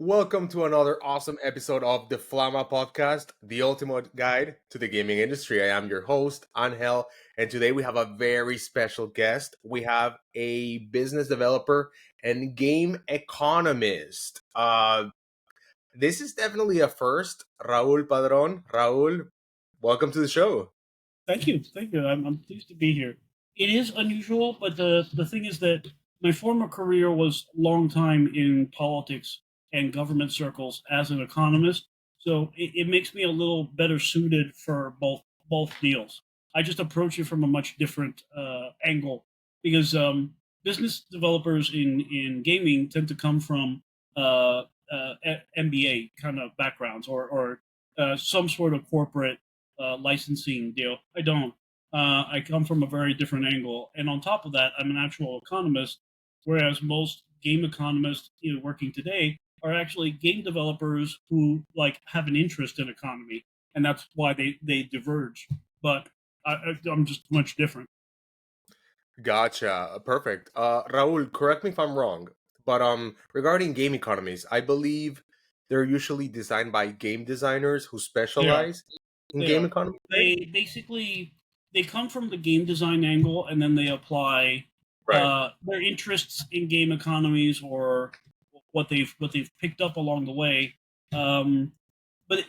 Welcome to another awesome episode of the Flama podcast, the ultimate guide to the gaming industry. I am your host, Angel, and today we have a very special guest. We have a business developer and game economist. This is definitely a first, Raúl Padrón. Raúl, welcome to the show. Thank you, thank you. I'm pleased to be here. It is unusual, but the thing is that my former career was a long time in politics and government circles as an economist, so it makes me a little better suited for both deals. I just approach it from a much different angle because business developers in gaming tend to come from MBA kind of backgrounds or some sort of corporate licensing deal. I don't. I come from a very different angle, and on top of that, I'm an actual economist. Whereas most game economists working today are actually game developers who have an interest in economy, and that's why they diverge. But I'm just much different. Gotcha. Perfect. Raúl, correct me if I'm wrong, but regarding game economies, I believe they're usually designed by game designers who They are. specialize in They game are. economy, right? They basically they come from the game design angle, and then they apply Right. their interests in game economies or what they've picked up along the way. Um, but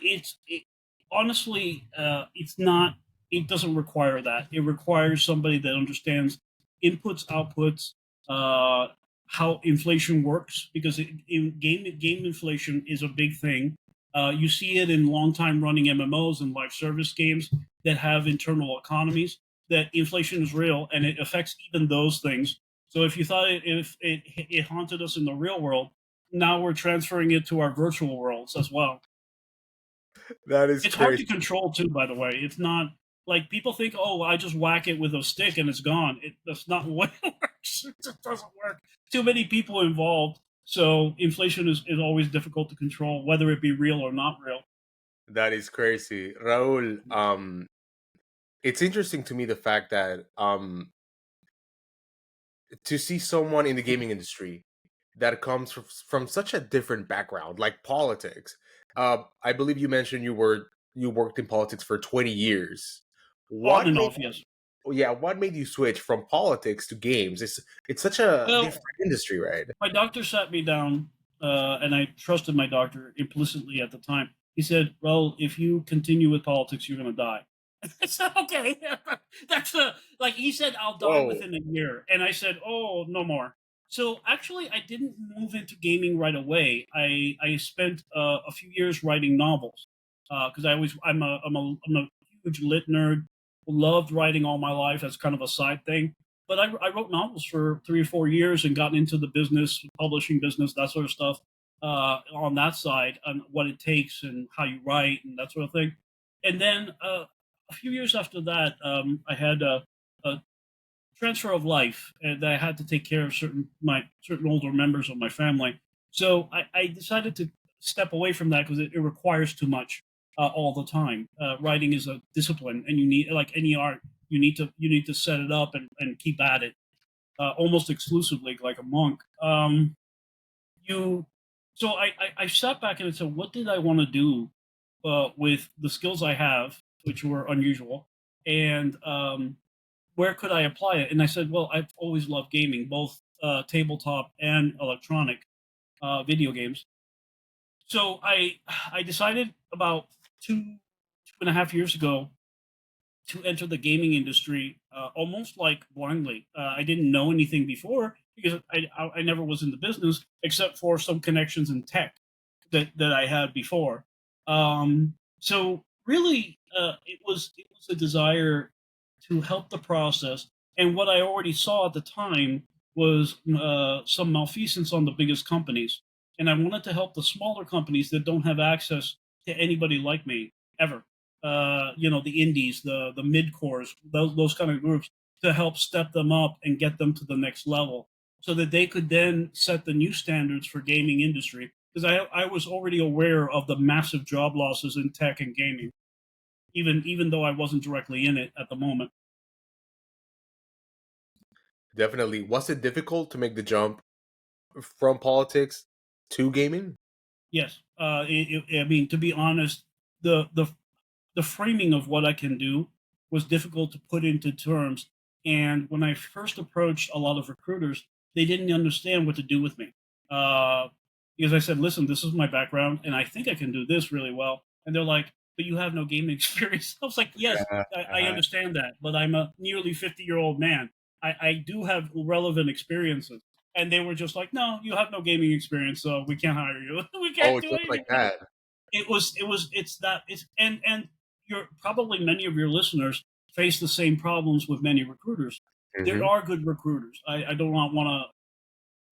honestly, it's not. It doesn't require that. It requires somebody that understands inputs, outputs, uh, how inflation works, because in game inflation is a big thing. You see it in long time running MMOs and live service games that have internal economies. That inflation is real and it affects even those things. So if you thought if it haunted us in the real world, now we're transferring it to our virtual worlds as well. That is It's hard to crazy. control too, by the way. It's not like people think, oh, I just whack it with a stick and it's gone. That's not the way it works. It just doesn't work. Too many people involved. So inflation is always difficult to control, whether it be real or not real. That is crazy. Raúl, it's interesting to me the fact that to see someone in the gaming industry that comes from such a different background, like politics. I believe you mentioned you worked in politics for 20 years. On What and made off, yes. what made you switch from politics to games? It's such a Well, different industry, right? my doctor sat me down, and I trusted my doctor implicitly at the time. He said, "Well, if you continue with politics, you're going to die." I said, "Okay, that's like." He said, "I'll die Whoa. within a year," and I said, "Oh, no more." So actually, I didn't move into gaming right away. I spent a few years writing novels because I'm a huge lit nerd. Loved writing all my life as kind of a side thing, but I wrote novels for 3 or 4 years and gotten into the business, publishing business, that sort of stuff, on that side, on what it takes and how you write and that sort of thing. And then a few years after that, I had a transfer of life, and I had to take care of certain older members of my family. So I decided to step away from that because it requires too much all the time. Writing is a discipline, and you need, like any art, you need to set it up and keep at it almost exclusively like a monk. You so I sat back and I said, what did I want to do with the skills I have, which were unusual, and where could I apply it? And I said, well, I've always loved gaming, both tabletop and electronic video games. So I decided about 2.5 years ago to enter the gaming industry almost like blindly. I didn't know anything before because I never was in the business except for some connections in tech that I had before. So really, it was a desire to help the process, and what I already saw at the time was some malfeasance on the biggest companies, and I wanted to help the smaller companies that don't have access to anybody like me ever. The indies, the mid cores, those kind of groups, to help step them up and get them to the next level, so that they could then set the new standards for gaming industry. Because I was already aware of the massive job losses in tech and gaming, even though I wasn't directly in it at the moment. Definitely. Was it difficult to make the jump from politics to gaming? Yes. I mean, to be honest, the the the framing of what I can do was difficult to put into terms. And when I first approached a lot of recruiters, they didn't understand what to do with me. Uh, because I said, listen, this is my background, and I think I can do this really well. And they're like, but you have no gaming experience. I was like, yes, Yeah. I understand that, but I'm a nearly 50-year-old man. I do have relevant experiences. And they were just like, no, you have no gaming experience, so we can't hire you. We Oh, can't do just like anything. that. It's that it's and you're probably many of your listeners face the same problems with many recruiters. There Hmm. are good recruiters. I do not want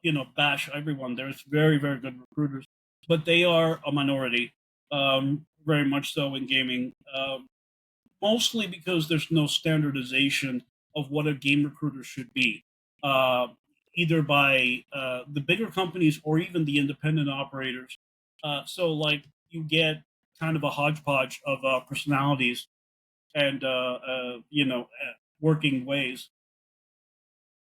to bash everyone. There's very very good recruiters, but they are a minority, very much so in gaming. Mostly because there's no standardization of what a game recruiter should be, uh, either by the bigger companies or even the independent operators. So, like, you get kind of a hodgepodge of personalities and working ways.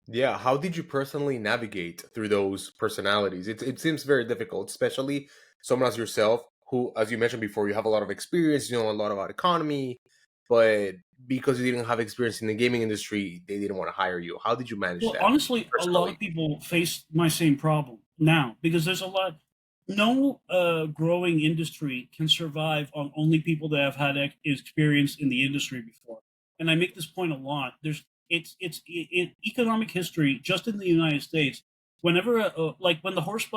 Yeah. How did you personally navigate through those personalities? It seems very difficult, especially someone as yourself, who, as you mentioned before, you have a lot of experience, you know a lot about economy, but because you didn't have experience in the gaming industry, they didn't want to hire you. How did you manage Well, that honestly, a lot personally? of people face my same problem now because there's a lot. No growing industry can survive on only people that have had experience in the industry before. And I make this point a lot. It's in economic history, just in the United States. Whenever, like when the horse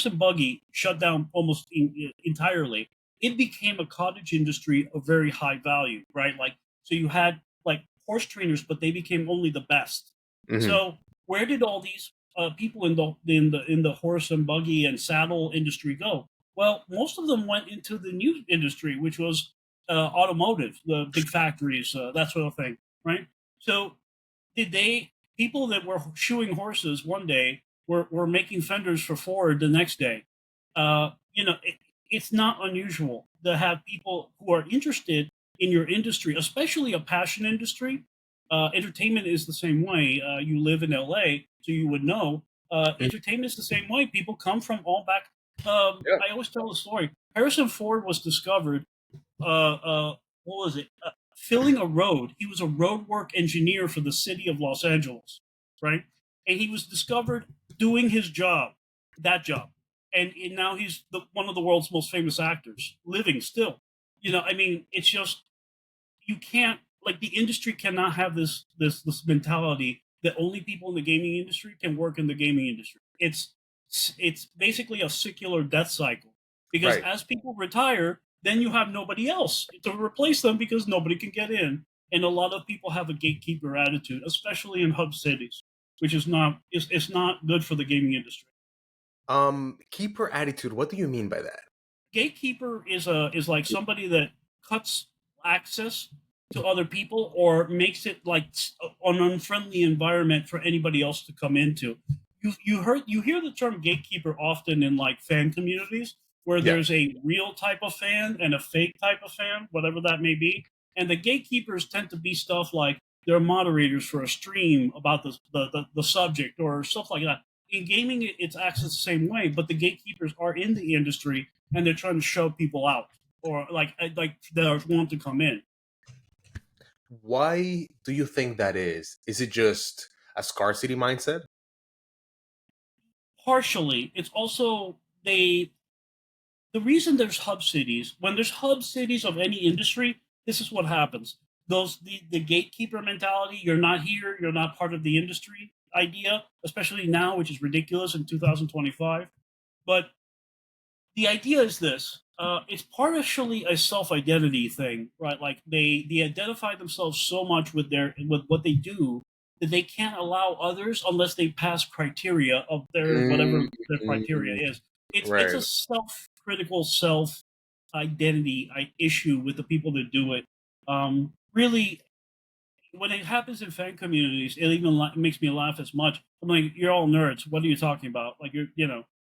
and buggy shut down almost entirely, it became a cottage industry of very high value, right? Like, so you had like horse trainers, but they became only the best. Hmm. So where did all these people in the horse and buggy and saddle industry go? Well, most of them went into the new industry, which was automotive, the big factories, that sort of thing, right? So did they people that were shoeing horses one day were making fenders for Ford the next day? It's not unusual to have people who are interested in your industry, especially a passion industry. Entertainment is the same way. You live in LA, so you would know. Entertainment is the same way. People come from all back. Yeah. I always tell the story. Harrison Ford was discovered what was it? Filling a road. He was a road work engineer for the city of Los Angeles, right? And he was discovered doing his job, that job, and now he's one of the world's most famous actors, living still. I mean, it's just you can't like the industry cannot have this mentality that only people in the gaming industry can work in the gaming industry. It's basically a circular death cycle because Right. as people retire, then you have nobody else to replace them because nobody can get in. And a lot of people have a gatekeeper attitude, especially in hub cities, which is not it's not good for the gaming industry. Keeper attitude. What do you mean by that? Gatekeeper is like somebody that cuts access to other people or makes it like an unfriendly environment for anybody else to come into. You hear the term gatekeeper often in like fan communities where Yeah. there's a real type of fan and a fake type of fan, whatever that may be. And the gatekeepers tend to be stuff like they're moderators for a stream about the subject or stuff like that. In gaming, it's accessed the same way, but the gatekeepers are in the industry and they're trying to shove people out or like that want to come in. Why do you think that is? Is it just a scarcity mindset? Partially, it's also they the reason there's hub cities. When there's hub cities of any industry, this is what happens. The gatekeeper mentality, you're not here, you're not part of the industry idea, especially now, which is ridiculous in 2025. But the idea is this: it's partially a self identity thing, right? Like they identify themselves so much with what they do that they can't allow others unless they pass criteria of their whatever Mm, their criteria is. It's a right. self critical self identity issue with the people that do it. Really, when it happens in fan communities, it even makes me laugh as much. I'm like, you're all nerds. What are you talking about? Like,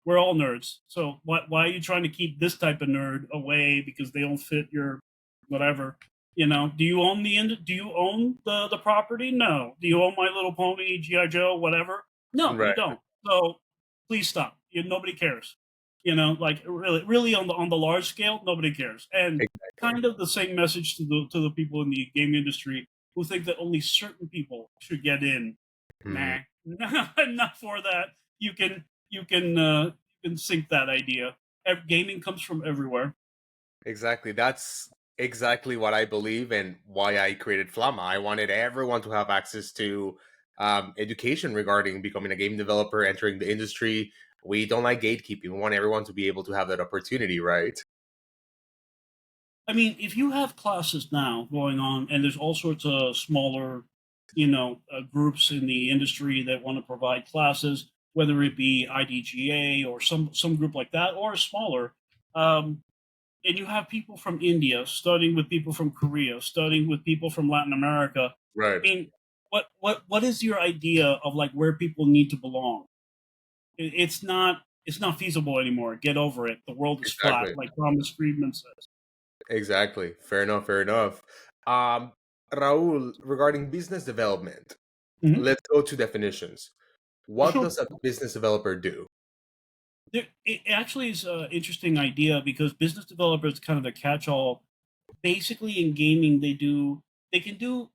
we're all nerds. So why are you trying to keep this type of nerd away because they don't fit your whatever? Do you own do you own the property? No. Do you own My Little Pony, GI Joe, whatever? No, you Right. don't. So please stop. Nobody cares. Like really on the large scale, nobody cares. And Exactly. kind of the same message to the people in the game industry who think that only certain people should get in. Hmm. Nah, not for that. You can sink that idea. Gaming comes from everywhere. Exactly. That's exactly what I believe and why I created Flama. I wanted everyone to have access to education regarding becoming a game developer, entering the industry. We don't like gatekeeping. We want everyone to be able to have that opportunity, right? I mean, if you have classes now going on, and there's all sorts of smaller, groups in the industry that want to provide classes, whether it be IDGA or some group like that, or smaller, um, and you have people from India studying with people from Korea, studying with people from Latin America. Right. I mean, what is your idea of like where people need to belong? It's not feasible anymore. Get over it. The world is flat, Exactly. like Thomas Friedman says. Exactly. Fair enough. Fair enough. Um, Raul, regarding business development, Mhm. let's go to definitions. For What sure. does a business developer do? It actually is an interesting idea because business developers kind of a catch-all. Basically, in gaming, they can do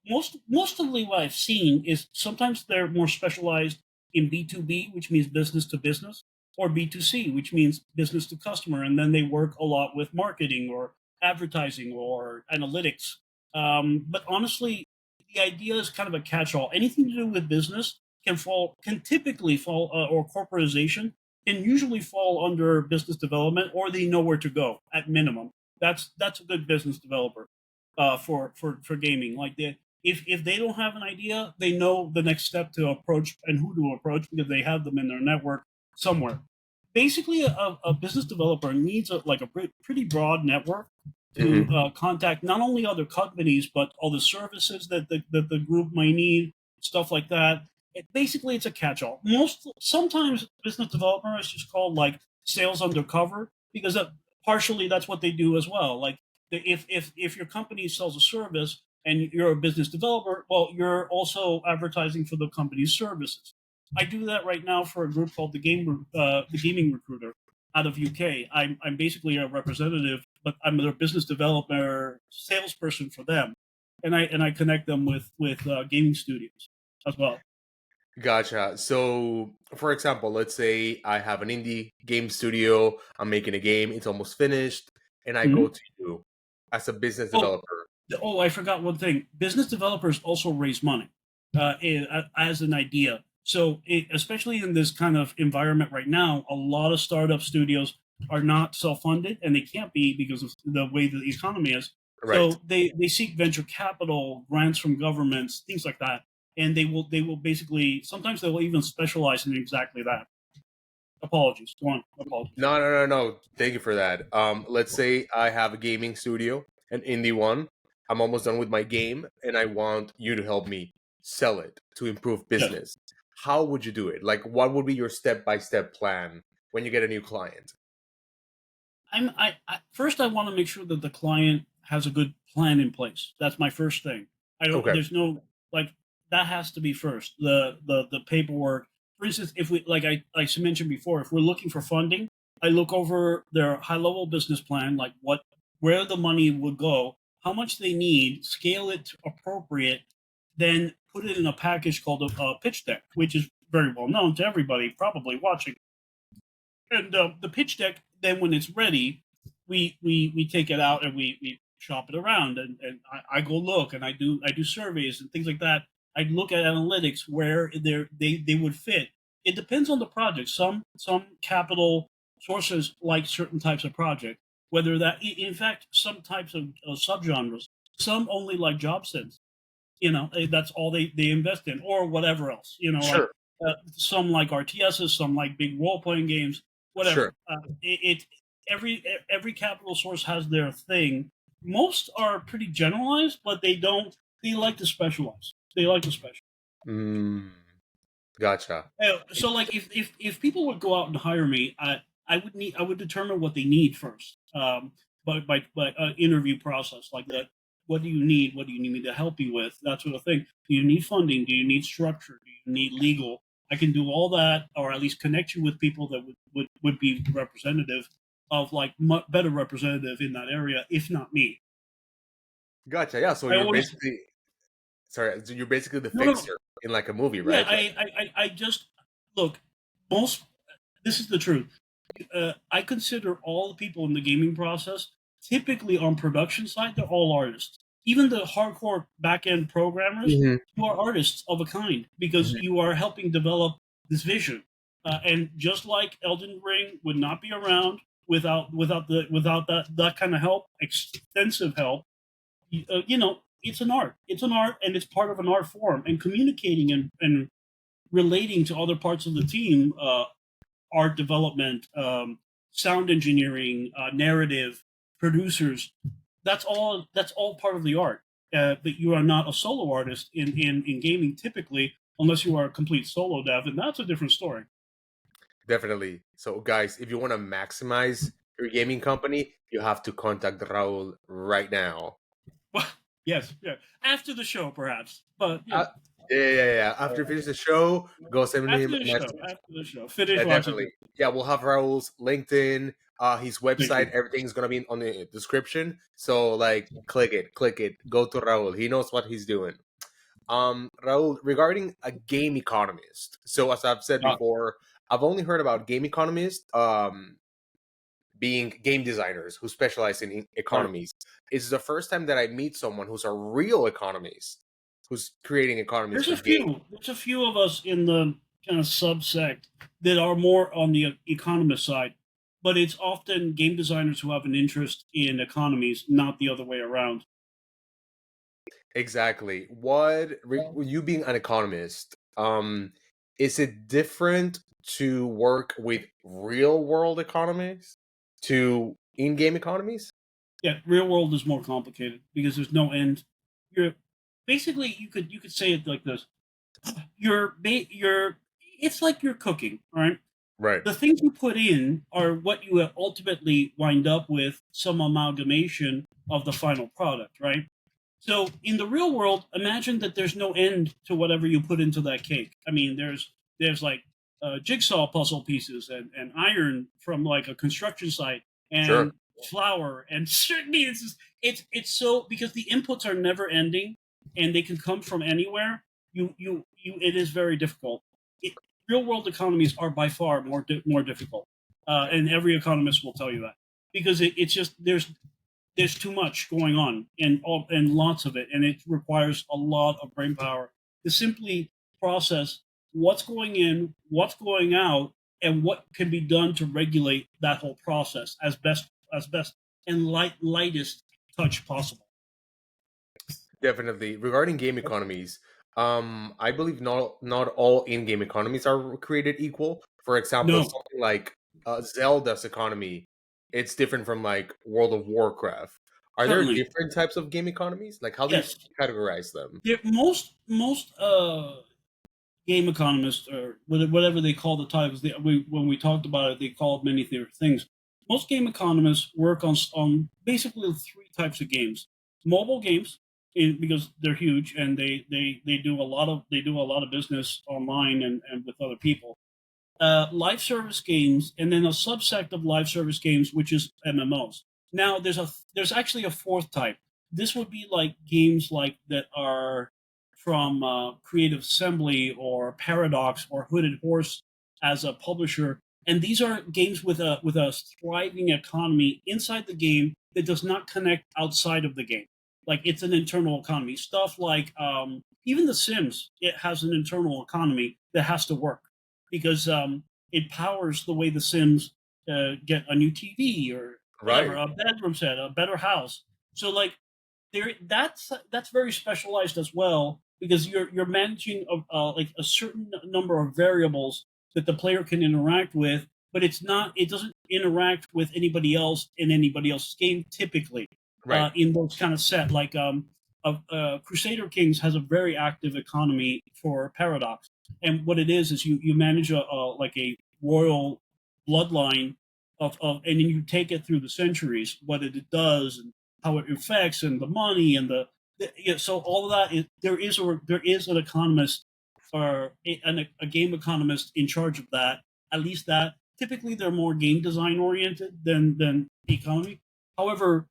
mostly what I've seen is sometimes they're more specialized in B2B, which means business to business, or B2C, which means business to customer, and then they work a lot with marketing or advertising or analytics. But honestly, the idea is kind of a catch-all. Anything to do with business can typically fall or corporatization can usually fall under business development, or they know where to go at minimum. That's a good business developer for gaming. Like if they don't have an idea, they know the next step to approach and who to approach because they have them in their network somewhere. Basically, a business developer needs like a pretty broad network to Hmm. contact not only other companies but all the services that the group might need, stuff like that. Basically, it's a catch-all. Sometimes business development is just called like sales undercover because partially that's what they do as well. Like if your company sells a service and you're a business developer, well, you're also advertising for the company's services. I do that right now for a group called the Gaming Recruiter out of UK. I'm basically a representative, but I'm their business developer salesperson for them, and I connect them with gaming studios as well. Gotcha. So, for example, let's say I have an indie game studio, I'm making a game, it's almost finished, and I go Mhm. to you as a business Oh, developer. I forgot one thing. Business developers also raise money as an idea. So, especially in this kind of environment right now, a lot of startup studios are not self-funded, and they can't be because of the way the economy is. Right. So they seek venture capital, grants from governments, things like that, and they will basically sometimes they will even specialize in exactly that. Apologies, go on. Apologies. No, no, no, no. Thank you for that. Let's say I have a gaming studio, an indie one. I'm almost done with my game, and I want you to help me sell it to improve Yes. business. How would you do it? Like, what would be your step-by-step plan when you get a new client? First I want to make sure that the client has a good plan in place. That's my first thing. I don't Okay. there's no like that has to be first. The paperwork. For instance, if we like I mentioned before, if we're looking for funding, I look over their high level business plan, like where the money would go, how much they need, scale it to appropriate, then put it in a package called a pitch deck, which is very well known to everybody probably watching. And the pitch deck, then when it's ready, we take it out and we shop it around, and I go look and I do surveys and things like that. I look at analytics where they would fit. It depends on the project. Some capital sources like certain types of project. Whether that, in fact, some types of subgenres. Some only like job sense. That's all they invest in, or whatever else. Like Sure. some like RTSs, some like big role playing games, whatever. Sure. Every capital source has their thing. Most are pretty generalized, but they don't. They like to specialize. They like to specialize. Mm, gotcha. So like if people would go out and hire me, I would determine what they need first. By interview process like that. What do you need? What do you need me to help you with? That sort of thing. Do you need funding? Do you need structure? Do you need legal? I can do all that, or at least connect you with people that would be representative of like better representative in that area, if not me. Gotcha. Yeah. So I you're always basically sorry. So you're basically the no. fixer in like a movie, Yeah, right? Like, I just look. Most This is the truth. I consider all the people in the gaming process, typically on production side, they're all artists. Even the hardcore back end programmers, hmm you are artists of a kind because you are helping develop this vision. And just like Elden Ring would not be around without that kind of help, extensive help, it's an art. It's an art, and it's part of an art form. And communicating and relating to other parts of the team, art development, sound engineering, narrative, producers. That's all part of the art. But you are not a solo artist in gaming typically, unless you are a complete solo dev, and that's a different story. Definitely. So, guys, if you want to maximize your gaming company, you have to contact Raul right now. Well, yes, yeah. After the show, perhaps, but Uh, yeah. After you finish the show, go send him a message. after the show, finish Yeah, watching. definitely. Yeah, we'll have Raul's LinkedIn, his Thank website. you. Everything's gonna be on the description. So, like, click it. Go to Raul. He knows what he's doing. Raul, regarding a game economist. So, as I've said before, I've only heard about game economists. Being game designers who specialize in Right. economies. It's the first time that I meet someone who's a real economist who's creating economies for games. There's a few of us in the kind of subsect that are more on the economist side, but it's often game designers who have an interest in economies, not the other way around. Exactly. You being an economist, is it different to work with real world economies to in-game economies? Yeah, real world is more complicated because there's no end. You're basically you could say it like this: you're it's like you're cooking, right? Right. The things you put in are what you ultimately wind up with, some amalgamation of the final product, right? So in the real world, imagine that there's no end to whatever you put into that cake. I mean, there's like jigsaw puzzle pieces and iron from like a construction site Sure. and flour and certainly it's so because the inputs are never ending and they can come from anywhere. You it is very difficult. Real world economies are by far more difficult, and every economist will tell you that because it's just there's too much going on and lots of it, and it requires a lot of brain power to simply process what's going in, what's going out, and what can be done to regulate that whole process as best and lightest touch possible. Definitely. Regarding game economies, I believe not all in-game economies are created equal. For example, No, something like Zelda's economy, it's different from like World of Warcraft. Are there certainly. different types of game economies? Like, how do you Yes. categorize them? Most game economists or whatever they call the titles. When we talked about it, they called many different things. Most game economists work on basically three types of games: mobile games, because they're huge and they do a lot of business online and with other people. Live service games, and then a subsect of live service games, which is MMOs. Now, there's actually a fourth type. This would be like games like that are from Creative Assembly or Paradox or Hooded Horse as a publisher, and these are games with a thriving economy inside the game that does not connect outside of the game. Like it's an internal economy. Stuff like even The Sims, it has an internal economy that has to work because it powers the way the Sims get a new TV or whatever, Right. a bedroom set, a better house. So like that's very specialized as well because you're managing like a certain number of variables that the player can interact with, but it doesn't interact with anybody else in anybody else's game typically Right. in those kind of set like Crusader Kings has a very active economy for Paradox, and what it is you manage like a royal bloodline and then you take it through the centuries, what it does and how it affects and the money and the yeah, so all of that is there is an economist or a game economist in charge of that. At least that typically they're more game design oriented than the economy. However,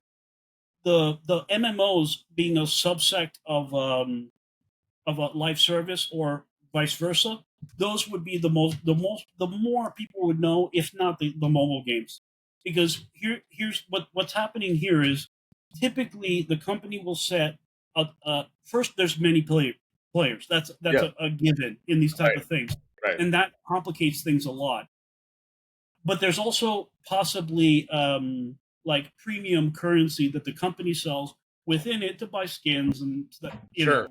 the MMOs being a subsect of a live service or vice versa, those would be the more people would know, if not the mobile games. Because here's what's happening here is typically the company will set first there's many players. That's Yeah. a given in these type Right. of things. Right. And that complicates things a lot. But there's also possibly like premium currency that the company sells within it to buy skins and Sure.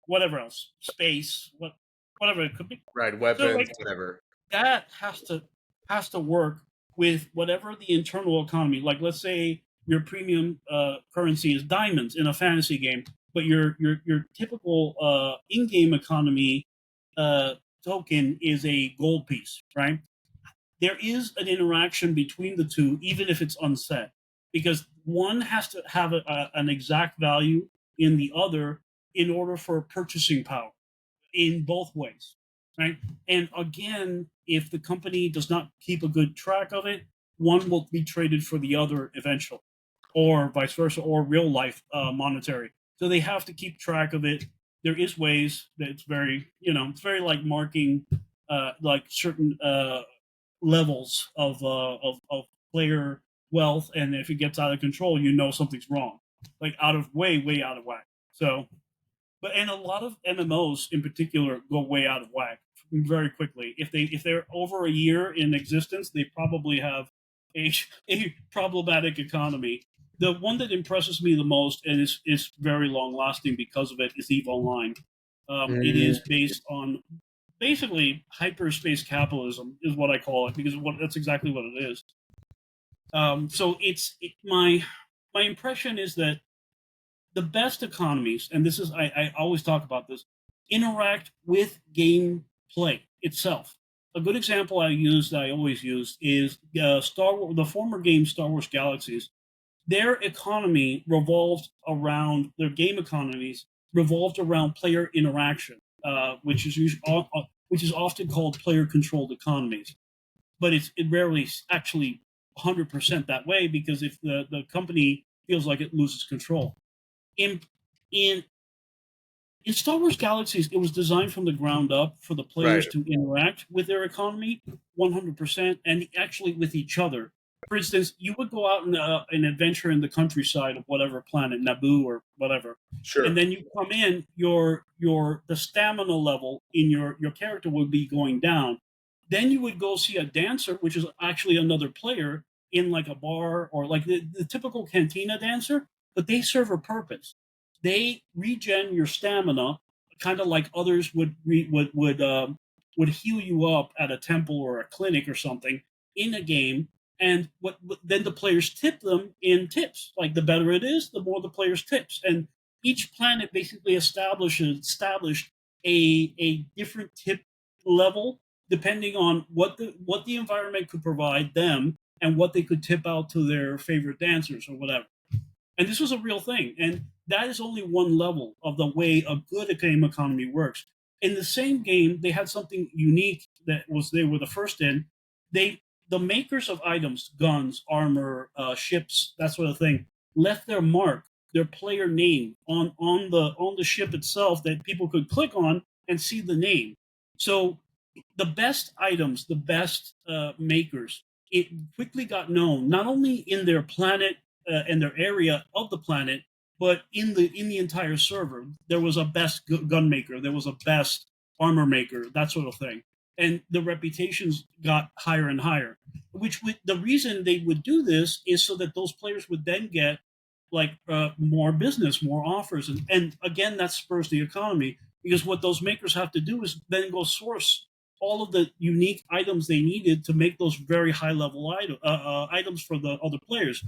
whatever else, space, whatever it could be. Right. So Weapons, like whatever. that has to work with whatever the internal economy. Like let's say your premium currency is diamonds in a fantasy game, but your typical in-game economy token is a gold piece, right? There is an interaction between the two, even if it's unset, because one has to have an exact value in the other in order for purchasing power in both ways, right? And again, if the company does not keep a good track of it, one will be traded for the other eventually, or vice versa, or real life monetary. So they have to keep track of it. There is ways that it's very, it's very like marking like certain levels of player wealth, and if it gets out of control, something's wrong, like way out of whack. So, and a lot of MMOs in particular go way out of whack very quickly. If they're over a year in existence, they probably have a a problematic economy. The one that impresses me the most and is very long lasting because of it is EVE Online. It Mm, is based on basically hyperspace capitalism is what I call it because that's exactly what it is. So my impression is that the best economies, and this is I always talk about this, interact with game play itself. A good example I always use is Star Wars, the former game Star Wars Galaxies. Their economy revolved around their game economies revolved around player interaction, which is often called player controlled economies. But it rarely actually 100% that way because if the company feels like it loses control in in in Star Wars Galaxies, it was designed from the ground up for the right. players to interact with their economy 100% and actually with each other. For instance, you would go out and an adventure in the countryside of whatever planet, Naboo or whatever, and Sure. then you come in, the stamina level in your character would be going down. Then you would go see a dancer, which is actually another player in like a bar or like the typical cantina dancer, but they serve a purpose. They regen your stamina, kind of like others would heal you up at a temple or a clinic or something in a game. And then the players tip them in tips. Like the better it is, the more the players tips. And each planet basically established a different tip level depending on what the environment could provide them and what they could tip out to their favorite dancers or whatever. And this was a real thing. And that is only one level of the way a good game economy works. In the same game, they had something unique that was they were the first in. The makers of items, guns, armor, ships, that sort of thing, left their mark, their player name on the ship itself that people could click on and see the name. So the best items, the best makers, it quickly got known not only in their planet and their area of the planet, but in the entire server. There was a best gun maker, there was a best armor maker, that sort of thing, and the reputations got higher and higher. The reason they would do this is so that those players would then get like more business, more offers, and again that spurs the economy because what those makers have to do is then go source all of the unique items they needed to make those very high level items for the other players.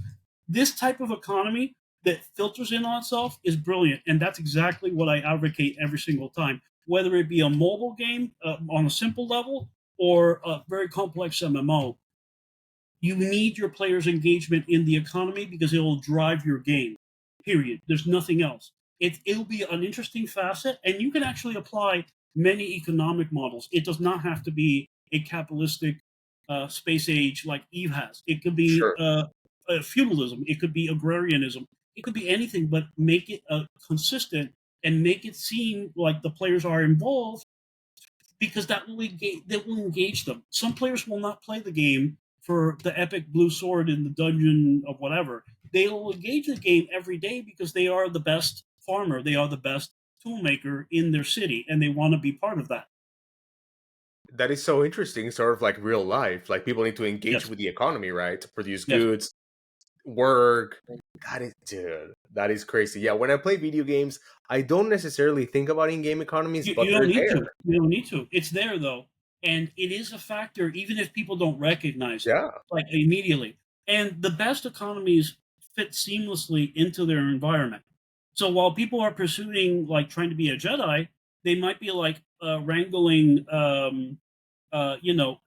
This type of economy that filters in on itself is brilliant, and that's exactly what I advocate every single time, whether it be a mobile game on a simple level or a very complex MMO. You need your players' engagement in the economy because it will drive your game. Period. There's nothing else. It'll be an interesting facet, and you can actually apply many economic models. It does not have to be a capitalistic space age like Eve has. It could be Sure. feudalism. It could be agrarianism. It could be anything, but make it consistent and make it seem like the players are involved because that will engage them. Some players will not play the game for the epic blue sword in the dungeon of whatever. They will engage the game every day because they are the best farmer, they are the best toolmaker in their city, and they want to be part of that. That is so interesting, sort of like real life. Like people need to engage Yes, with the economy, right? To produce yes. goods, work. That is, dude, that is crazy. Yeah, when I play video games, I don't necessarily think about in-game economies, You but don't they're need there. to. You don't need to. It's there though, and it is a factor, even if people don't recognize it, Yeah, like immediately. And the best economies fit seamlessly into their environment. So while people are pursuing like trying to be a Jedi, they might be like wrangling,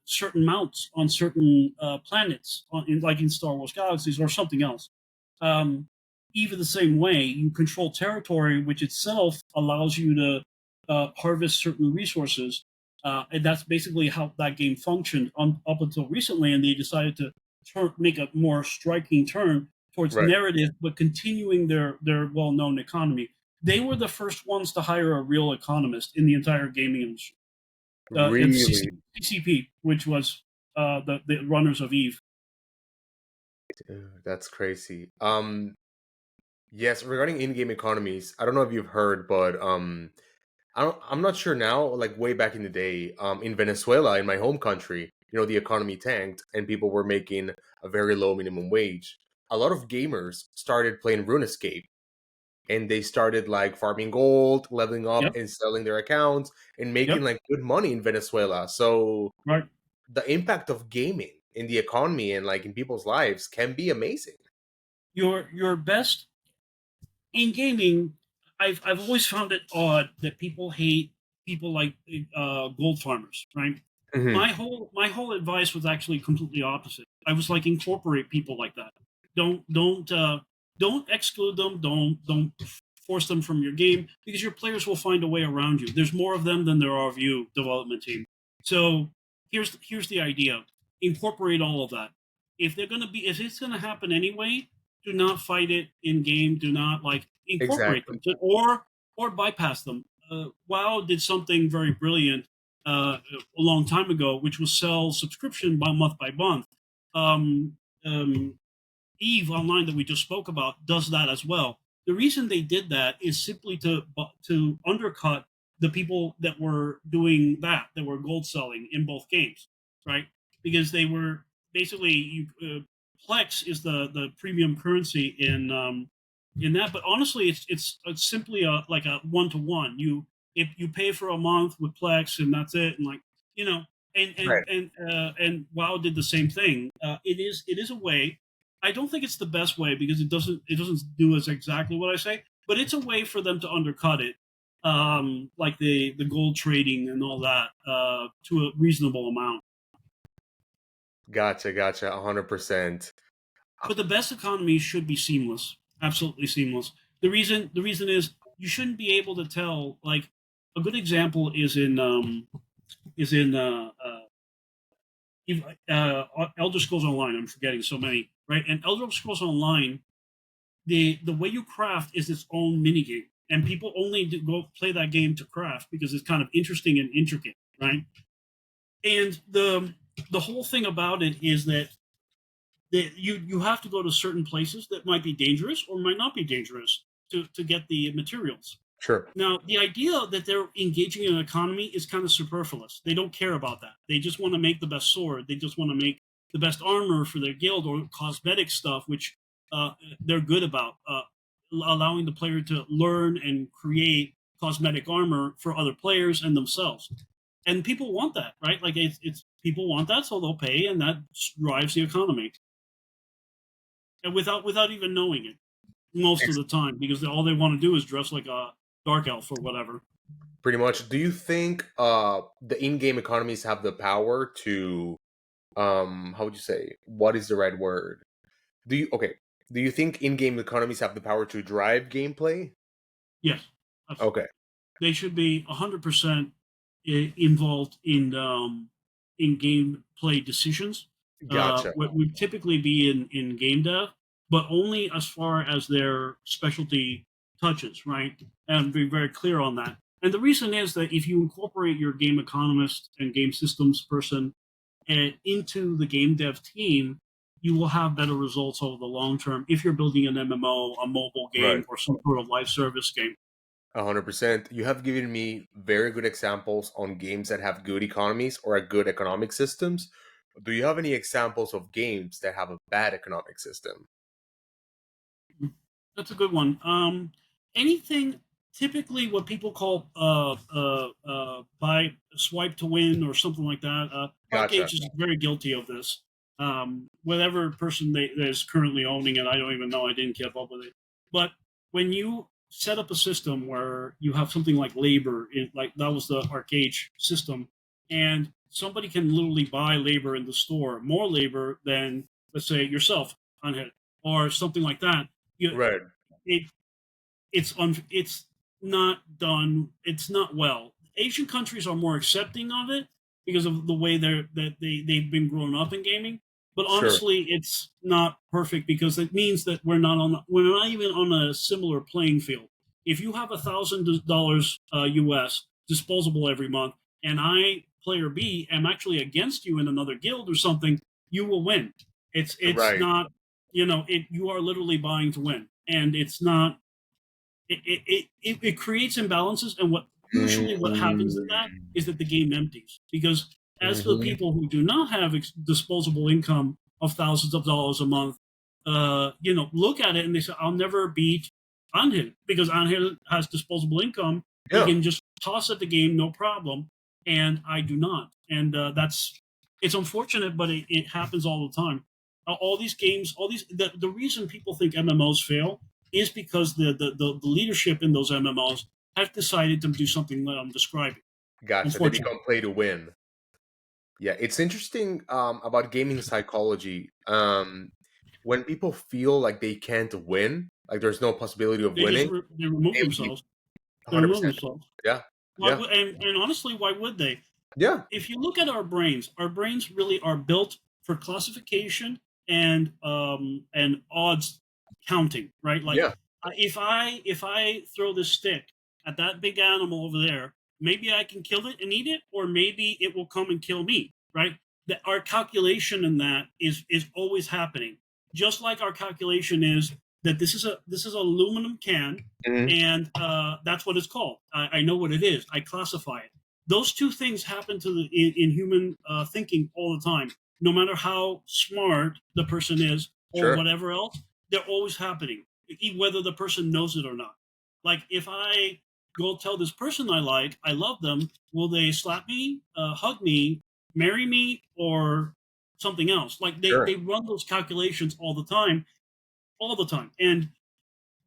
certain mounts on certain planets, like in Star Wars Galaxies or something else. Um, Even the same way, you control territory, which itself allows you to harvest certain resources. And that's basically how that game functioned up until recently. And they decided to make a more striking turn towards right. narrative, but continuing their well known economy. They were the first ones to hire a real economist in the entire gaming industry. It's Really, CCP, which was the runners of Eve. dude, that's crazy. Yes, regarding in-game economies, I don't know if you've heard, but I'm not sure now. Like way back in the day, in Venezuela, in my home country, the economy tanked and people were making a very low minimum wage. A lot of gamers started playing RuneScape and they started like farming gold, leveling up, Yep, and selling their accounts and making yep, like good money in Venezuela. So right. the impact of gaming in the economy and like in people's lives can be amazing. Your best in gaming. I've always found it odd that people hate people like gold farmers, right? Hmm. My whole advice was actually completely opposite. I was like incorporate people like that. Don't exclude them. Don't force them from your game because your players will find a way around you. There's more of them than there are of you, development team. So here's the idea: incorporate all of that. If it's gonna happen anyway, do not fight it in game. Do not like incorporate Exactly. them or bypass them. WoW did something very brilliant a long time ago, which was sell subscription by month. Um, um, Eve Online that we just spoke about does that as well. The reason they did that is simply to undercut the people that were doing that were gold selling in both games, right? Because they were basically Plex is the premium currency in that, but honestly, it's simply like a one-to-one. If you pay for a month with Plex and that's it, and like you know, Right. and WoW did the same thing. It is a way. I don't think it's the best way because it doesn't do as exactly what I say, but it's a way for them to undercut it, like the gold trading and all that to a reasonable amount. Gotcha. 100%. But the best economy should be seamless, absolutely seamless. The reason is you shouldn't be able to tell. Like a good example is in Elder Scrolls Online. I'm forgetting so many, right? And Elder Scrolls Online, the way you craft is its own minigame, and people only go play that game to craft because it's kind of interesting and intricate, right? And the whole thing about it is that you have to go to certain places that might be dangerous or might not be dangerous to get the materials. Sure. Now, the idea that they're engaging in an economy is kind of superfluous. They don't care about that. They just want to make the best sword. They just want to make the best armor for their guild or cosmetic stuff, which they're good about, allowing the player to learn and create cosmetic armor for other players and themselves. And people want that, right? Like it's people want that, so they'll pay, and that drives the economy, and without even knowing it most of the time, because all they want to do is dress like a dark elf or whatever. Pretty much. Do you think the in-game economies have the power to how would you say? What is the right word? Do you think in-game economies have the power to drive gameplay? Yes, absolutely. Okay. They should be 100%. involved in gameplay decisions. Gotcha. What would typically be in game dev, but only as far as their specialty touches, right? And be very clear on that. And the reason is that if you incorporate your game economist and game systems person into the game dev team, you will have better results over the long term if you're building an MMO, a mobile Right. game, or some sort of live service game. 100%. You have given me very good examples on games that have good economies or a good economic systems. Do you have any examples of games that have a bad economic system? That's a good one. Anything typically what people call buy swipe to win or something like that. Gotcha. Arcade is very guilty of this. Whatever person that is currently owning it, I don't even know. I didn't keep up with it. But when you set up a system where you have something like labor, like that was the arcade system, and somebody can literally buy labor in the store, more labor than let's say yourself on it, or something like that. Right. It it's not done. It's not well. Asian countries are more accepting of it because of the way they've been grown up in gaming. But Sure. honestly, it's not perfect because it means that we're not even on a similar playing field. If you have $1,000 US disposable every month, and I player B am actually against you in another guild or something, you will win. It's Right. not you are literally buying to win, and it's not it creates imbalances, and what happens in that Mm. is that the game empties because as the Mhm. people who do not have disposable income of thousands of dollars a month, look at it and they say, "I'll never beat Angel because Angel has disposable income. He Yeah. can just toss at the game, no problem, and I do not." And it's unfortunate, but it happens all the time. All these games, the reason people think MMOs fail is because the leadership in those MMOs have decided to do something that I'm describing. Gotcha. They Unfortunately, become play to win. Yeah, it's interesting about gaming psychology. When people feel like they can't win, like there's no possibility of winning, they remove they leave. themselves. They remove 100%. themselves. Yeah. Why Yeah. would, and honestly, why would they? Yeah. If you look at our brains really are built for classification and odds counting, right? Like Yeah. if I throw this stick at that big animal over there, maybe I can kill it and eat it, or maybe it will come and kill me, right? That our calculation in that is always happening. Just like our calculation is that this is aluminum can, Mhm. and that's what it's called. I know what it is. I classify it. Those two things happen in human thinking all the time. No matter how smart the person is or Sure. whatever else, they're always happening, whether the person knows it or not. Like if I go tell this person I love them, will they slap me, hug me, marry me, or something else? Like Sure. they run those calculations all the time. And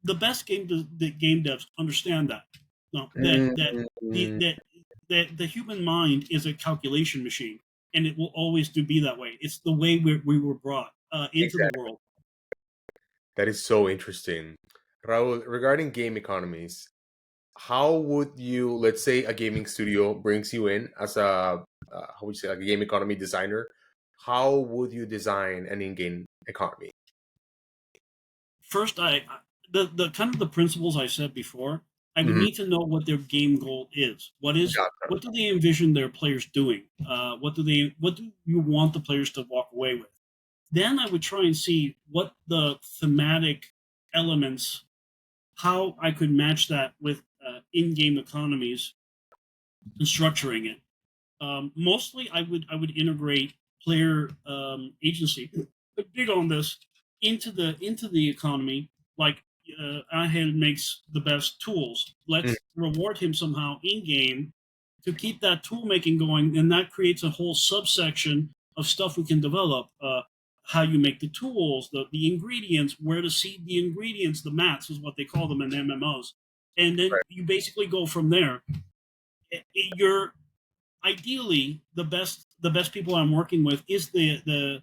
the best the game devs understand that. No, the Mm. that that the human mind is a calculation machine, and it will always be that way. It's the way we were brought into the Exactly. world. That is so interesting. Raul, regarding game economies, how would you, let's say a gaming studio brings you in as how would you say, like a game economy designer, how would you design an in-game economy? First, the kind of the principles I said before. I would Mhm. need to know what their game goal is. Gotcha. What do they envision their players doing? What do you want the players to walk away with? Then I would try and see what the thematic elements, how I could match that with in-game economies and structuring it. Mostly, I would integrate player agency, big on this, into the economy. Like Ahel makes the best tools. Mm. Let's reward him somehow in game to keep that tool making going, and that creates a whole subsection of stuff we can develop. How you make the tools, the ingredients, where to seed the ingredients, the mats is what they call them in MMOs, and then Right. you basically go from there. You're ideally the best people I'm working with is the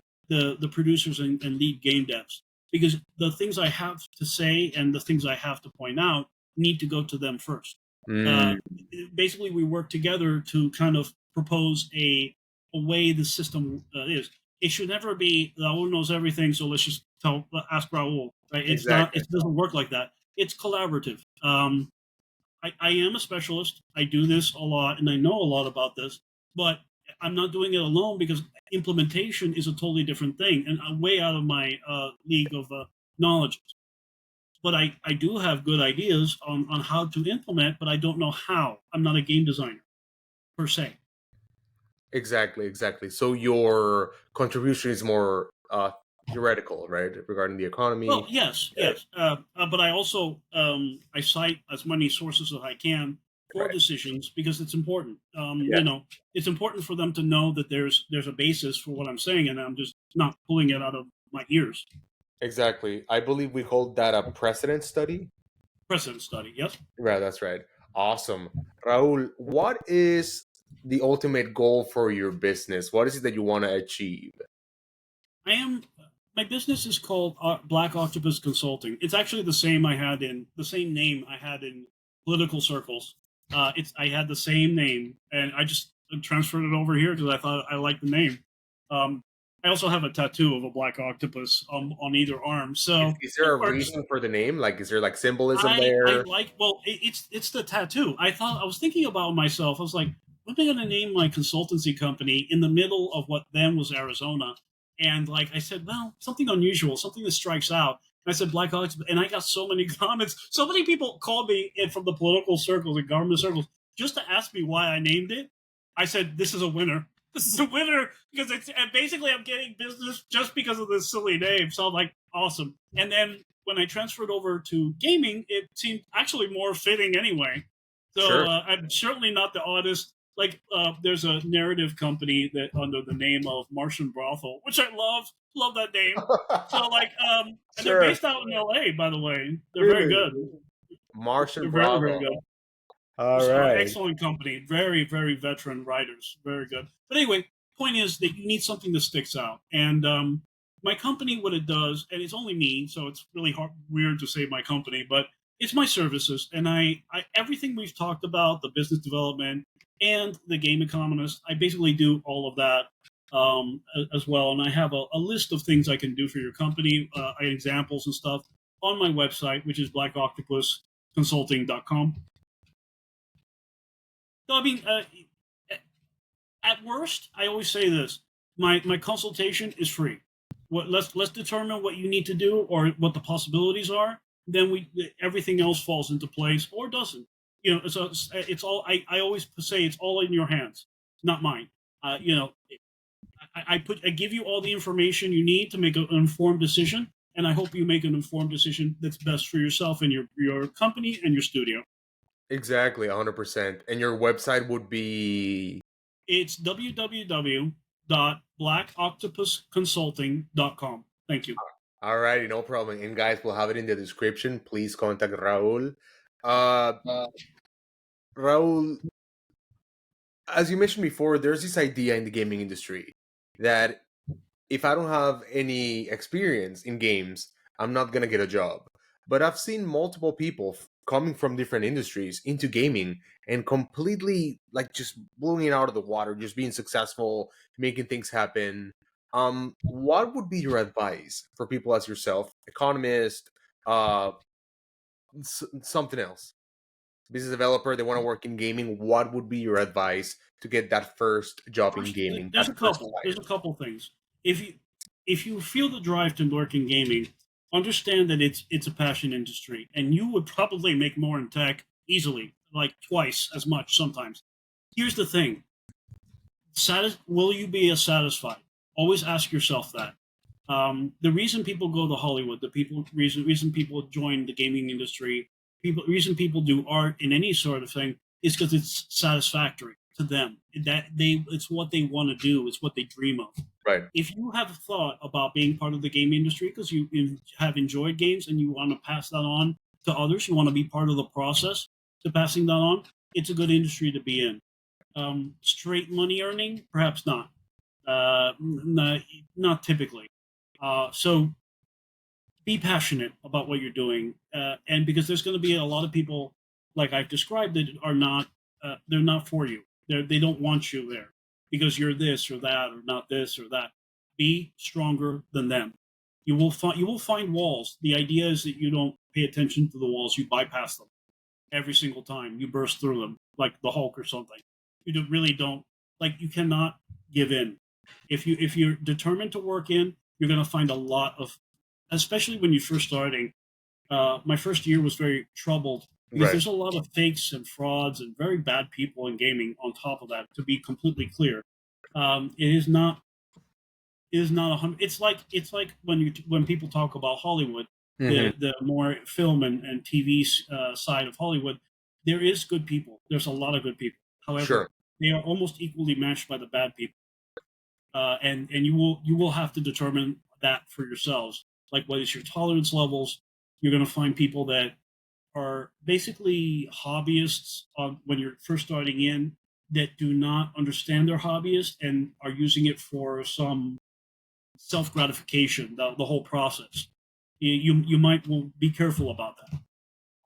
producers and lead game devs because the things I have to say and the things I have to point out need to go to them first. Uh, Mm. basically we work together to kind of propose a way the system is. It should never be Raul knows everything, so let's just ask Raul. Right? It's not. Exactly. It doesn't work like that. It's collaborative. I am a specialist. I do this a lot, and I know a lot about this, but I'm not doing it alone because implementation is a totally different thing and way out of my league of knowledge. But I do have good ideas on how to implement, but I don't know how. I'm not a game designer per se. Exactly. So your contribution is more theoretical, right, regarding the Well, economy. yes, but I also I cite as many sources as I can for Right. decisions because it's important. Yeah. It's important for them to know that there's a basis for what I'm saying, and I'm just not pulling it out of my ears. Exactly. I believe we call that a precedent study. Precedent study, yes. Right, that's right. Awesome. Raul, what is the ultimate goal for your business? What is it that you want to achieve? I am. My business is called Black Octopus Consulting. It's actually the same name I had in political circles. I had the same name, and I just transferred it over here because I thought I liked the name. Um, I also have a tattoo of a black octopus on either arm, so Is it there a works. reason for the name? Like, is there like symbolism there? It's the tattoo. I was thinking about myself. I was like, what am I going to name my consultancy company in the middle of what then was Arizona? And like I said, well, something unusual, something that strikes out. And I said Black Ox, and I got so many comments. So many people called me in from the political circles and government circles just to ask me why I named it. I said, this is a winner. This is a winner because and basically I'm getting business just because of this silly name. So I'm like, awesome. And then when I transferred over to gaming, it seemed actually more fitting anyway. So Sure. I'm certainly not the oddest. Like, there's a narrative company that under the name of Martian Brothel, which I love that name. So like, and they're Sure. based out in L.A. By the way, they're very Really? good. Martian They're very Bravo. good. All right. Excellent company, very veteran writers, very good. But anyway, point is that you need something that sticks out. And my company, what it does, and it's only me, so it's really weird to say my company, but it's my services, and I everything we've talked about, the business development and the game economist, I basically do all of that as well. And I have a list of things I can do for your company, examples and stuff on my website, which is blackoctopusconsulting.com. No, I mean, at worst, I always say this: my consultation is free. Let's determine what you need to do or what the possibilities are. Then everything else falls into place or doesn't. So it's all. I always say it's all in your hands, not mine. I give you all the information you need to make an informed decision, and I hope you make an informed decision that's best for yourself and your company and your studio. Exactly, 100%. And your website would be. It's www.blackoctopusconsulting.com. Thank you. All righty, no problem. And guys, we'll have it in the description. Please contact Raul. Uh, Raul, as you mentioned before, there's this idea in the gaming industry that if I don't have any experience in games, I'm not gonna get a job. But I've seen multiple people coming from different industries into gaming and completely like just blowing it out of the water, just being successful, making things happen. What would be your advice for people as yourself, economist, uh, something else, business developer? They want to work in gaming. What would be your advice to get that first job in First, gaming? there's That a first couple. There's client. a couple things. If you feel the drive to work in gaming, understand that it's a passion industry, and you would probably make more in tech easily, like twice as much sometimes. Here's the thing: will you be as satisfied? Always ask yourself that. The reason people go to Hollywood, reason people join the gaming industry, reason people do art in any sort of thing is because it's satisfactory to them. It's what they want to do. It's what they dream of. Right. If you have thought about being part of the game industry because you have enjoyed games and you want to pass that on to others, you want to be part of the process to passing that on. It's a good industry to be in. Straight money earning, perhaps not. Not typically. So be passionate about what you're doing, and because there's going to be a lot of people, like I've described, that are not they're not for you. They don't want you there because you're this or that or not this or that. Be stronger than them. You will find walls. The idea is that you don't pay attention to the walls. You bypass them every single time. You burst through them like the Hulk or something. Really don't like. You cannot give in. If you're determined to work in, you're going to find a lot of, especially when you're first starting. My first year was very troubled because Right. there's a lot of fakes and frauds and very bad people in gaming. On top of that, to be completely clear, it is not a hundred. It's like when people talk about Hollywood, Hmm. the more film and TV side of Hollywood, there is good people. There's a lot of good people. However, Sure. they are almost equally matched by the bad people, and you will have to determine that for yourselves. Like, what is your tolerance levels? You're going to find people that are basically hobbyists when you're first starting in, that do not understand their hobbyist and are using it for some self gratification. The whole process. You might well be careful about that.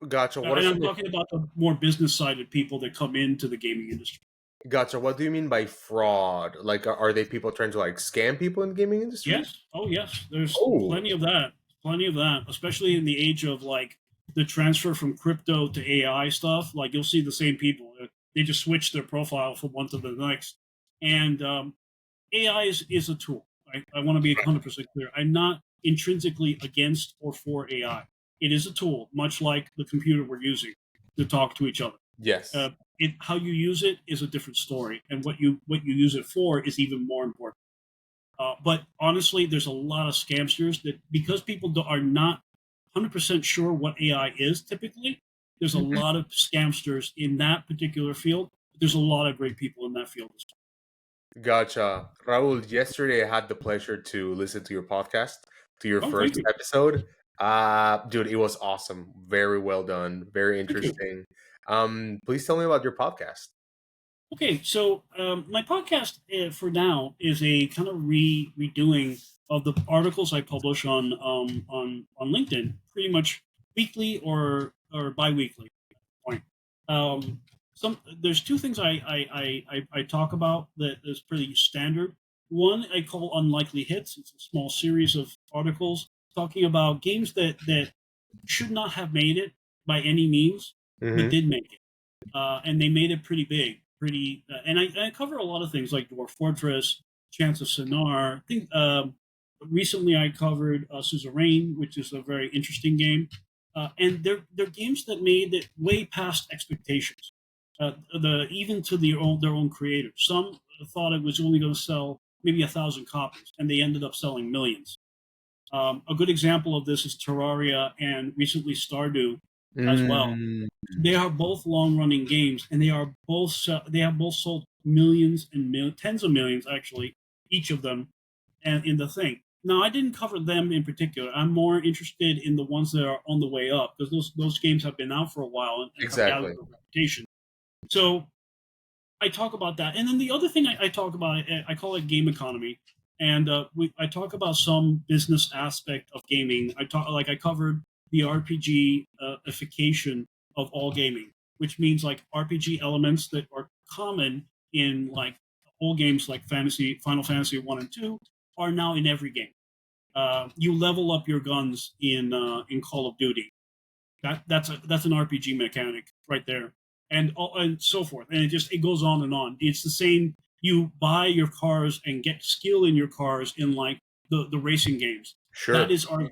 Gotcha. What are And I'm some of talking about the more business sided people that come into the gaming industry. Gotcha. What do you mean by fraud? Like, are they people trying to like scam people in the gaming industry? Yes. Oh, yes. There's Oh, plenty of that. Plenty of that, especially in the age of like the transfer from crypto to AI stuff. Like, you'll see the same people. They just switch their profile from one to the next. And AI is a tool. I want to be 100% clear. I'm not intrinsically against or for AI. It is a tool, much like the computer we're using to talk to each other. yes. How you use it is a different story, and what you use it for is even more important. But honestly, there's a lot of scamsters that, because people are not 100% sure what AI is typically, there's a Mhm. lot of scamsters in that particular field. There's a lot of great people in that field as Gotcha. Raul, yesterday I had the pleasure to listen to your podcast, to your well. Oh, thank first you. episode. Dude, it was awesome. Very well done. Very Thank you. interesting. Please tell me about your podcast. Okay, so my podcast for now is a kind of redoing of the articles I publish on LinkedIn, pretty much weekly or biweekly. Point. Um, there's two things I talk about that is pretty standard. One I call unlikely hits. It's a small series of articles talking about games that should not have made it by any means, but Hmm. did make it, and they made it pretty big, pretty. And I cover a lot of things like Dwarf Fortress, Chance of Sinar. I think recently I covered Suzerain, which is a very interesting game, and they're games that made it way past expectations. Even to their own creators. Some thought it was only going to sell maybe 1,000 copies, and they ended up selling millions. A good example of this is Terraria and recently Stardew as well. Mm, They are both long-running games, and they have both sold millions and tens of millions actually, each of them, and in the thing. Now, I didn't cover them in particular. I'm more interested in the ones that are on the way up, because those games have been out for a while and have gathered exactly. a reputation. So I talk about that, and then the other thing I talk about, I call it game economy, and I talk about some business aspect of gaming. I covered the RPG ification of all gaming, which means like RPG elements that are common in like old games like Final Fantasy 1 and 2 are now in every game. You level up your guns in Call of Duty. That's an RPG mechanic right there, and so forth, and it goes on and on. It's the same. You buy your cars and get skill in your cars in like the racing games. That Sure. is our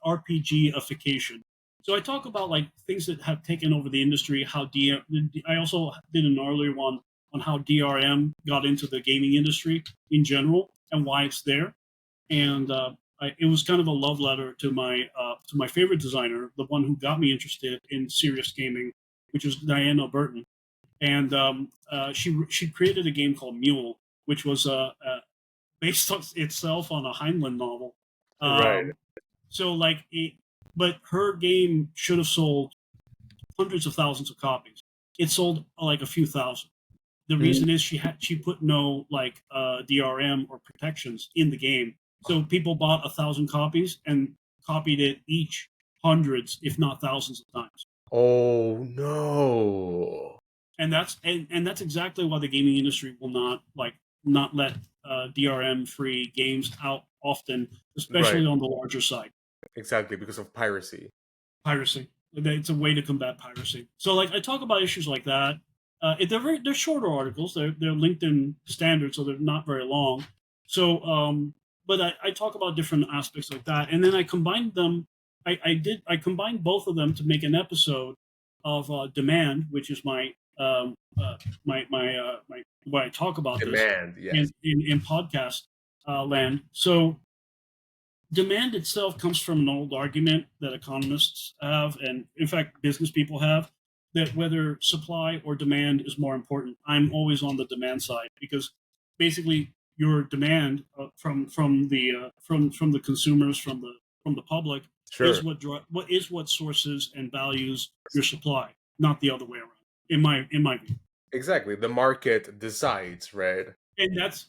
RPGification. So I talk about like things that have taken over the industry. I also did an earlier one on how DRM got into the gaming industry in general and why it's there, and it was kind of a love letter to my favorite designer, the one who got me interested in serious gaming, which was Diana Burton, and she created a game called Mule, which was based on itself on a Heinlein novel. Right. Um, so like, but her game should have sold hundreds of thousands of copies. It sold like a few thousand. The Mm. reason is she put no like DRM or protections in the game, so people bought 1,000 copies and copied it each hundreds, if not thousands of times. Oh no. and that's exactly why the gaming industry will not let DRM free games out often, Right. especially on the larger side. Exactly, because of piracy. Piracy. It's a way to combat piracy. So like I talk about issues like that. They're shorter articles. They're LinkedIn standard, so they're not very long. So but I talk about different aspects like that, and then I combined them. I combined both of them to make an episode of demand, which is my where I talk about this Demand, yes. in podcast land. So demand itself comes from an old argument that economists have, and in fact, business people have, that whether supply or demand is more important. I'm always on the demand side because basically your demand from the consumers from the public Sure. is what sources and values your supply, not the other way around. In my view. Exactly. The market decides, right? That's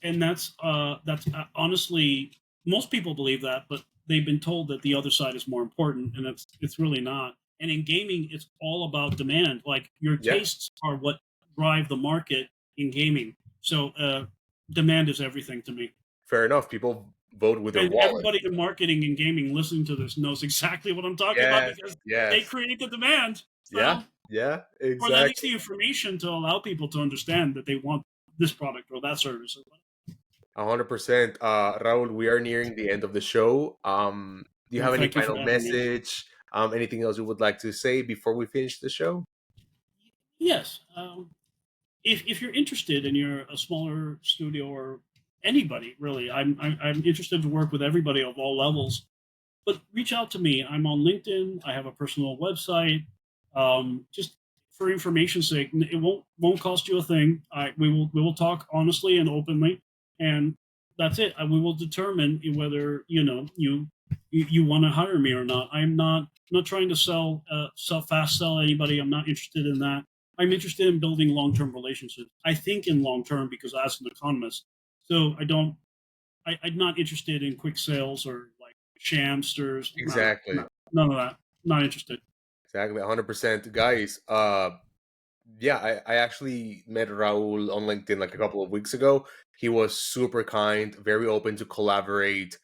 honestly, most people believe that, but they've been told that the other side is more important, and it's really not. And in gaming, it's all about demand. Like your Yeah. tastes are what drive the market in gaming. So demand is everything to me. Fair enough. People vote with their And wallet. everybody in marketing and gaming listening to this knows exactly what I'm talking about Yes. because they Yes. create the demand. Yeah. So, Yeah. or at least Exactly. the information to allow people to understand that they want this product or that service. 100%. Raul, we are nearing the end of the show. Do you Well, have any thank you for final having me. message? Anything else you would like to say before we finish the show? Yes. If you're interested and you're a smaller studio or anybody really, I'm interested to work with everybody of all levels. But reach out to me. I'm on LinkedIn. I have a personal website. Just for information's sake, it won't cost you a thing. We will talk honestly and openly, and that's it. We will determine whether you want to hire me or not. I'm not trying to sell anybody. I'm not interested in that. I'm interested in building long term relationships. I think in long term because as an economist, so I don't. I'm not interested in quick sales or like shamsters. No, Exactly. no, none of that. Not interested. Exactly. 100%. Guys, yeah, I actually met Raul on LinkedIn like a couple of weeks ago. He was super kind, very open to collaborate.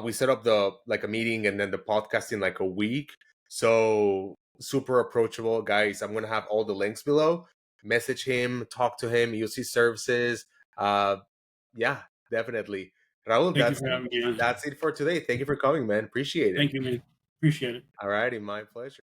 We set up the like a meeting and then the podcast in like a week. So super approachable, guys. I'm gonna have all the links below. Message him, talk to him, use his services. Uh, yeah, definitely. Raul, Thank you for having me on. that's it for today. Thank you for coming, man. Appreciate it. Thank you, man. Appreciate it. All righty, my pleasure.